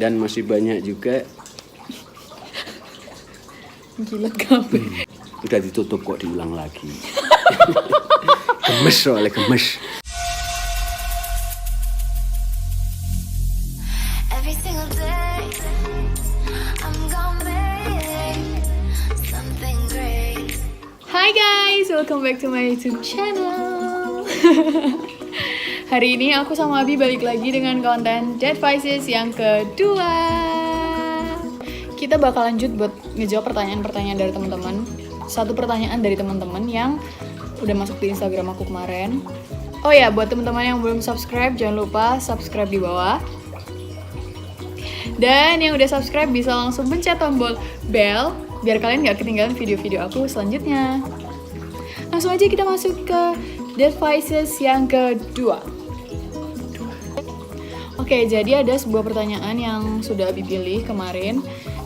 Dan masih banyak juga. Gila kamu. Udah ditutup kok diulang lagi. Gemes soalnya gemes. Every single day, I'm gonna make something great. Hi guys, welcome back to my YouTube channel. Hari ini aku sama Abi balik lagi dengan konten Dead Voices yang kedua. Kita bakal lanjut buat ngejawab pertanyaan-pertanyaan dari teman-teman. Satu pertanyaan dari teman-teman yang udah masuk di Instagram aku kemarin. Oh ya, buat teman-teman yang belum subscribe, jangan lupa subscribe di bawah. Dan yang udah subscribe bisa langsung pencet tombol bell biar kalian gak ketinggalan video-video aku selanjutnya. Langsung aja kita masuk ke Dead Voices yang kedua. Oke, jadi ada sebuah pertanyaan yang sudah Abi pilih kemarin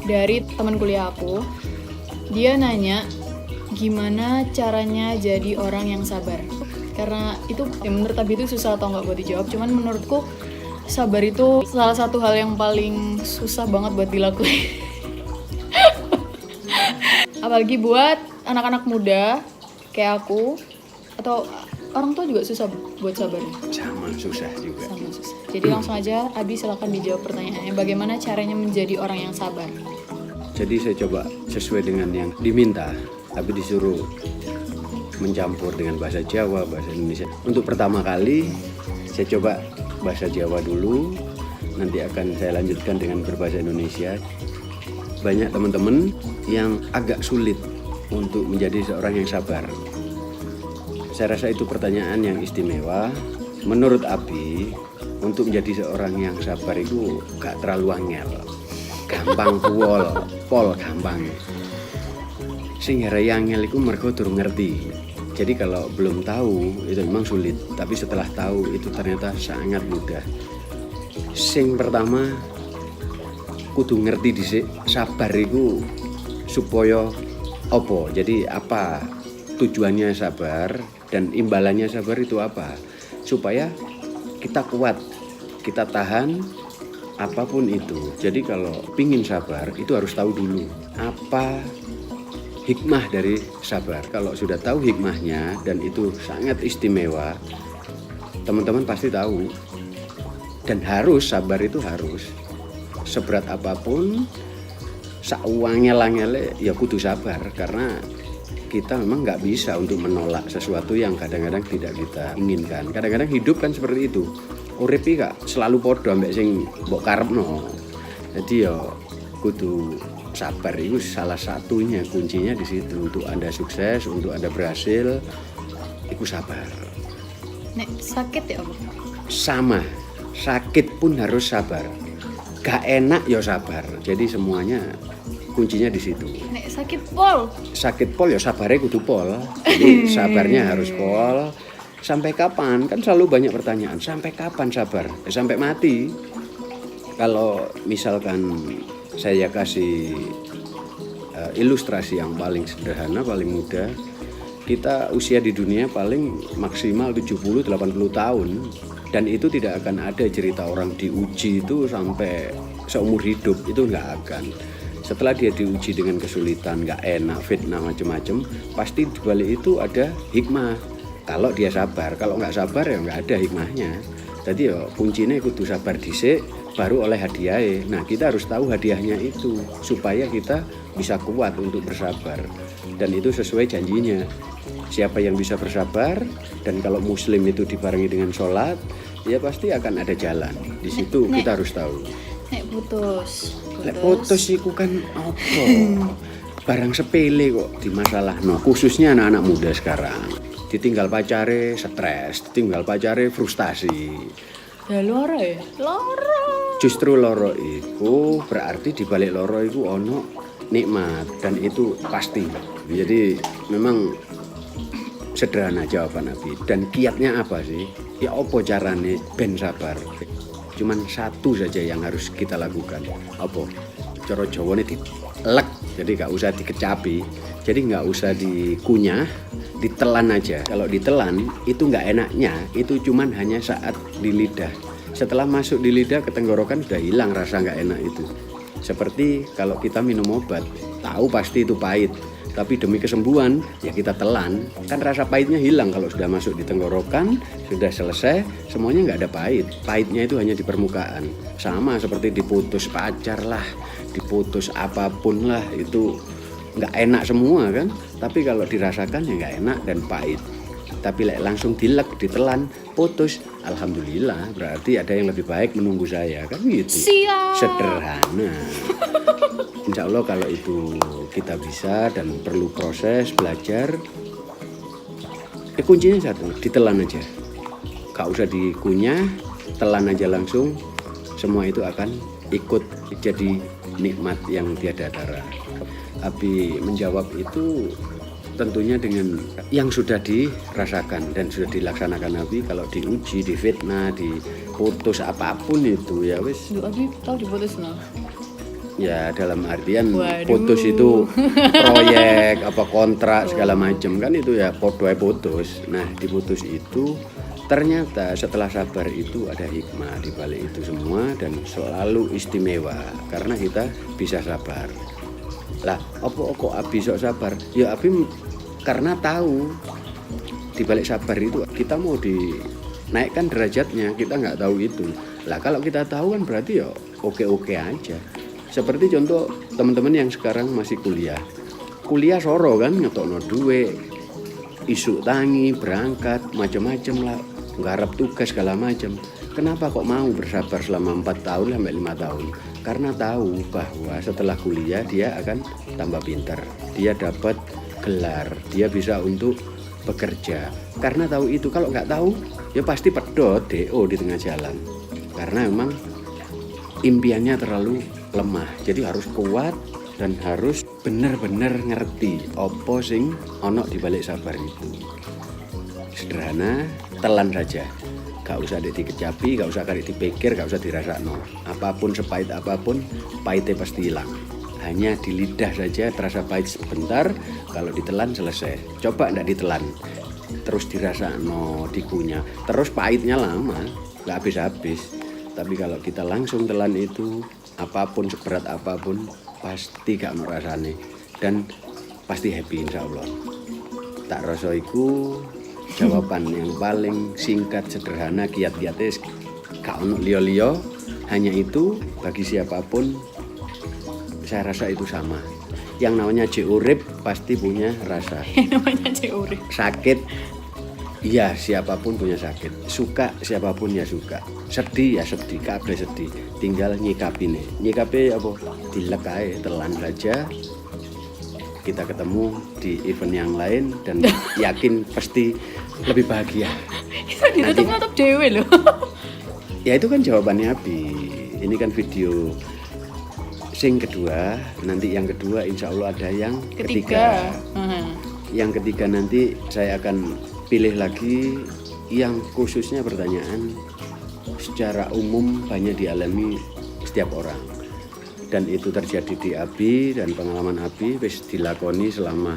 dari teman kuliah aku. Dia nanya, gimana caranya jadi orang yang sabar? Karena itu, ya menurut Abi itu susah atau nggak buat dijawab. Cuman menurutku sabar itu salah satu hal yang paling susah banget buat dilakuin. Apalagi buat anak-anak muda kayak aku, atau orang tua juga susah buat sabar. Sama susah juga. Sama susah. Jadi langsung aja Abi silakan dijawab pertanyaannya. Bagaimana caranya menjadi orang yang sabar? Jadi saya coba sesuai dengan yang diminta, tapi disuruh mencampur dengan bahasa Jawa, bahasa Indonesia. Untuk pertama kali saya coba bahasa Jawa dulu, nanti akan saya lanjutkan dengan berbahasa Indonesia. Banyak teman-teman yang agak sulit untuk menjadi seorang yang sabar. Saya rasa itu pertanyaan yang istimewa. Menurut Abi, untuk menjadi seorang yang sabar itu gak terlalu angel. Gampang pol gampang. Sing hari angel itu mergo durung ngerti. Jadi kalau belum tahu itu memang sulit, tapi setelah tahu itu ternyata sangat mudah. Sing pertama kudu ngerti dhisik sabar iku supaya apa? Jadi apa tujuannya sabar dan imbalannya sabar itu apa? Supaya kita kuat, kita tahan apapun itu. Jadi kalau pingin sabar itu harus tahu dulu apa hikmah dari sabar. Kalau sudah tahu hikmahnya dan itu sangat istimewa, teman-teman pasti tahu. Dan harus sabar itu harus. Seberat apapun, sauangel-angele ya kudu sabar. Karena kita memang nggak bisa untuk menolak sesuatu yang kadang-kadang tidak kita inginkan. Kadang-kadang hidup kan seperti itu. Urip iki gak selalu padha ambek sing mbok karepno. Jadi ya kudu sabar itu salah satunya, kuncinya di situ. Untuk Anda sukses, untuk Anda berhasil, itu sabar. Nek sakit ya apa? Sama, sakit pun harus sabar. Gak enak ya sabar. Jadi semuanya kuncinya di situ. Nek sakit pol. Sakit pol ya sabarnya kudu pol. Jadi sabarnya harus pol. Sampai kapan? Kan selalu banyak pertanyaan. Sampai kapan sabar? Sampai mati. Kalau misalkan saya kasih ilustrasi yang paling sederhana, paling mudah, kita usia di dunia paling maksimal 70-80 tahun. Dan itu tidak akan ada cerita orang diuji itu sampai seumur hidup. Itu nggak akan. Setelah dia diuji dengan kesulitan, nggak enak, fitnah, macam-macam, pasti di balik itu ada hikmah. Kalau dia sabar, kalau nggak sabar ya nggak ada hikmahnya. Jadi ya kuncinya kudu sabar dhisik, baru oleh hadiahnya. Nah kita harus tahu hadiahnya itu supaya kita bisa kuat untuk bersabar. Dan itu sesuai janjinya. Siapa yang bisa bersabar dan kalau muslim itu dibarengi dengan sholat, ya pasti akan ada jalan. Di situ kita harus tahu. Nek putus. Lek putus iku kan apa? Barang sepele kok di masalah. No, khususnya anak-anak muda sekarang. Ditinggal pacare stres, ditinggal pacare frustasi. Ya loro ya? Loro. Justru loro itu berarti di balik loro itu ono nikmat dan itu pasti. Jadi memang sederhana jawaban Nabi. Dan kiatnya apa sih? Ya apa carane ben sabar? Cuman satu saja yang harus kita lakukan. Apa? Cara Jawane dilek. Jadi gak usah dikecapi. Jadi gak usah dikunyah, ditelan aja. Kalau ditelan itu gak enaknya, itu cuman hanya saat di lidah. Setelah masuk di lidah ke tenggorokan sudah hilang rasa nggak enak itu. Seperti kalau kita minum obat, tahu pasti itu pahit, tapi demi kesembuhan ya kita telan, kan rasa pahitnya hilang kalau sudah masuk di tenggorokan, sudah selesai, semuanya nggak ada pahit. Pahitnya itu hanya di permukaan. Sama seperti diputus pacar lah, diputus apapun lah, itu nggak enak semua kan. Tapi kalau dirasakan ya nggak enak dan pahit. Tapi langsung dilek, ditelan, putus, alhamdulillah, berarti ada yang lebih baik menunggu saya, kan gitu. Siap. Sederhana. Insya Allah kalau itu kita bisa dan perlu proses belajar, kuncinya satu, ditelan aja. Gak usah dikunyah, telan aja langsung, semua itu akan ikut jadi nikmat yang tiada tara. Abi menjawab itu tentunya dengan yang sudah dirasakan dan sudah dilaksanakan Nabi. Kalau diuji, difitnah, diputus apapun itu ya wis. Abi tahu diputus no? Ya dalam artian Waduh. putus itu proyek apa kontrak segala macam kan itu ya podoe putus. Nah diputus itu ternyata setelah sabar itu ada hikmah di balik itu semua dan selalu istimewa karena kita bisa sabar. Lah, kok Abi sok sabar? Ya Abi karena tahu di balik sabar itu kita mau dinaikkan derajatnya, kita nggak tahu itu. Lah kalau kita tahu kan berarti ya oke-oke aja. Seperti contoh teman-teman yang sekarang masih kuliah soro kan ngetokno duit, isuk tangi, berangkat, macam-macam lah, nggarap tugas segala macam. Kenapa kok mau bersabar selama 4 tahun sampai 5 tahun? Karena tahu bahwa setelah kuliah dia akan tambah pintar. Dia dapat gelar, dia bisa untuk bekerja. Karena tahu itu, kalau nggak tahu ya pasti pedot DO di tengah jalan. Karena memang impiannya terlalu lemah. Jadi harus kuat dan harus benar-benar ngerti apa sing ono di balik sabar itu. Sederhana, telan saja. Gak usah dikecapi, gak usah dipikir, gak usah dirasakno. Apapun sepahit apapun, pahitnya pasti hilang. Hanya di lidah saja terasa pahit sebentar, kalau ditelan selesai. Coba ndak ditelan, terus dirasakno, dikunyah, terus pahitnya lama, gak habis-habis. Tapi kalau kita langsung telan itu, apapun seberat apapun, pasti gak mau rasane dan pasti happy insya Allah. Tak rasa iku jawaban yang paling singkat, sederhana, kiat-kiatis, gak ono liyo-liyo, hanya itu bagi siapapun. Saya rasa itu sama. Yang namanya urip pasti punya rasa. Yang namanya urip. Sakit, iya siapapun punya sakit. Suka siapapun ya suka. Sedih ya sedih, kabeh sedih. Tinggal nyikapine. Nyikape apa? Dilek ae, telan saja. Kita ketemu di event yang lain dan yakin pasti lebih bahagia. Itu ditutup-tutup dewe loh. Ya itu kan jawabannya Abi. Ini kan video sing kedua. Nanti yang kedua insya Allah ada yang ketiga. Yang ketiga nanti saya akan pilih lagi yang khususnya pertanyaan secara umum banyak dialami setiap orang. Dan itu terjadi di Abi dan pengalaman Abi wis dilakoni selama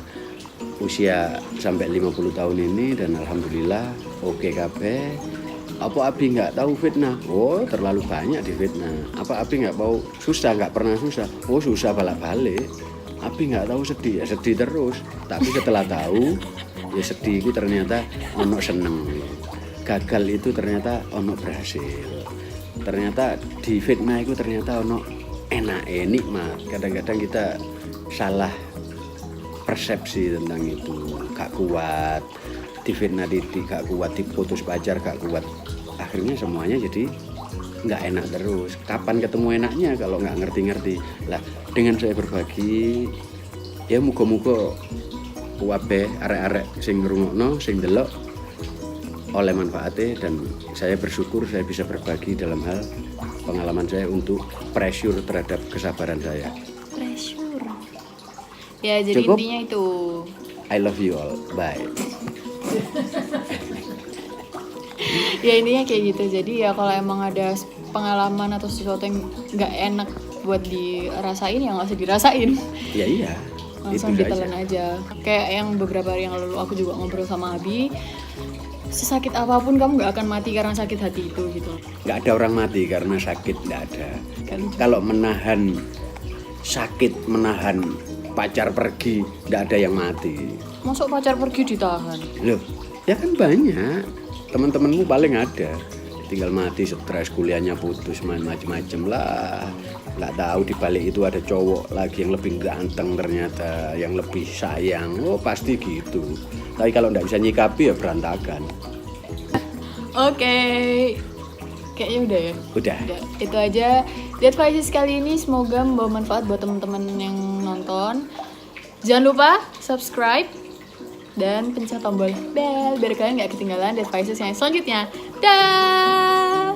usia sampai 50 tahun ini dan alhamdulillah oke kabeh. Apa Abi nggak tahu fitnah? Oh terlalu banyak di fitnah. Apa Abi nggak tahu susah? Nggak pernah susah. Oh susah balik-balik. Abi nggak tahu sedih ya sedih terus. Tapi setelah tahu ya sedih itu ternyata ono seneng. Gagal itu ternyata ono berhasil. Ternyata di fitnah itu ternyata ono enak, nikmat. Kadang-kadang kita salah persepsi tentang itu. Gak kuat, difitnah gak kuat, diputus pacar gak kuat. Akhirnya semuanya jadi gak enak terus. Kapan ketemu enaknya kalau gak ngerti-ngerti. Lah dengan saya berbagi, ya muga-muga wabe arek-arek sing ngrungokno, sing delok oleh manfaatnya dan saya bersyukur saya bisa berbagi dalam hal pengalaman saya untuk pressure terhadap kesabaran saya. Pressure. Ya jadi Cukup? intinya itu. I love you all. Bye. Ya intinya kayak gitu. Jadi ya kalau emang ada pengalaman atau sesuatu yang nggak enak buat dirasain ya nggak usah dirasain. Ya iya. Langsung itu ditelan saja. aja. Kayak yang beberapa hari yang lalu aku juga ngobrol sama Abi. sesakit apapun kamu nggak akan mati karena sakit hati itu gitu. Nggak ada orang mati karena sakit, nggak ada. Gak lucu. Kalau menahan sakit, menahan pacar pergi, nggak ada yang mati. Masuk pacar pergi ditahan. Loh, ya kan banyak. Teman-temanmu paling ada. Tinggal mati, stres, kuliahnya putus, main macem-macem lah. Nggak tahu di balik itu ada cowok lagi yang lebih ganteng ternyata, yang lebih sayang. Oh pasti gitu. Tapi kalau nggak bisa nyikapi ya berantakan. Oke. Kayaknya udah ya. Udah. Itu aja Dead Voices kali ini, semoga membawa manfaat buat teman-teman yang nonton. Jangan lupa subscribe dan pencet tombol bell biar kalian nggak ketinggalan Dead Voices yang selanjutnya. Dah.